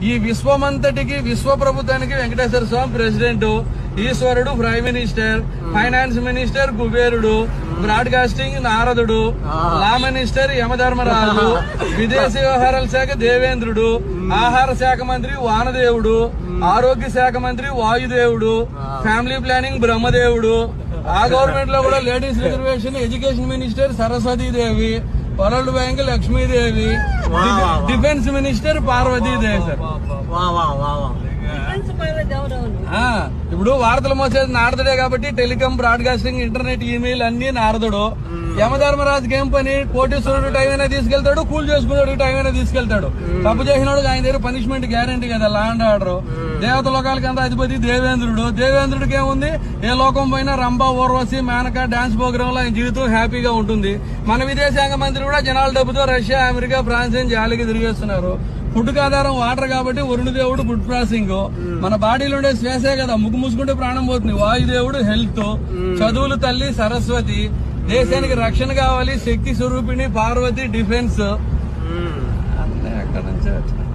ఈ విశ్వమంతటికి విశ్వ ప్రభుత్వానికి వెంకటేశ్వర స్వామి ప్రెసిడెంట్, ఈశ్వరుడు ప్రైమ్ మినిస్టర్, ఫైనాన్స్ మినిస్టర్ కుబేరుడు, బ్రాడ్కాస్టింగ్ నారదుడు, లా మినిస్టర్ యమధర్మరాజు, విదేశీ వ్యవహారాల శాఖ దేవేంద్రుడు, ఆహార శాఖ మంత్రి వానదేవుడు, ఆరోగ్య శాఖ మంత్రి వాయుదేవుడు, ఫ్యామిలీ ప్లానింగ్ బ్రహ్మదేవుడు, ఆ గవర్నమెంట్ లో కూడా ladies reservation education minister Saraswatidevi, world bank Lakshmidevi, defence minister Parvatidevi. Sir ఇప్పుడు వార్తలు మోసేది నారదుడే కాబట్టి టెలికాం, బ్రాడ్కాస్టింగ్, ఇంటర్నెట్, ఈమెయిల్ అన్ని నారదుడు. యమధర్మరాజుకి ఏం పని? కోటీశ్వరుడు టైం అయినా తీసుకెళ్తాడు, కూల్ చేసుకున్నాడు టైం అయినా తీసుకెళ్తాడు. తప్పు చేసినాడు ఆయన దగ్గర పనిష్మెంట్ గ్యారంటీ కదా, లా అండ్ ఆర్డర్. దేవత లోకాలకి అంత అధిపతి దేవేంద్రుడు. దేవేంద్రుడికి ఏముంది? ఏ లోకం పోయినా రంభ, ఊర్వశి, మేనక డాన్స్ ప్రోగ్రామ్ లో ఆయన జీవితం హ్యాపీగా ఉంటుంది. మన విదేశాంగ మంత్రి కూడా జనాల డబ్బుతో రష్యా, అమెరికా, ఫ్రాన్స్ అని జాలికి తిరిగేస్తున్నారు. ఫుడ్ ఆధారం వాటర్ కాబట్టి వరుణదేవుడు ఫుడ్ ప్రాసెసింగ్. మన బాడీలో ఉండే శ్వాసే కదా, ముక్కు మూసుకుంటే ప్రాణం పోతుంది. వాయుదేవుడు హెల్త్, చదువులు తల్లి సరస్వతి, దేశానికి రక్షణ కావాలి శక్తి స్వరూపిణి పార్వతి డిఫెన్స్. అన్నీ అక్కడ నుంచే వచ్చినాయి.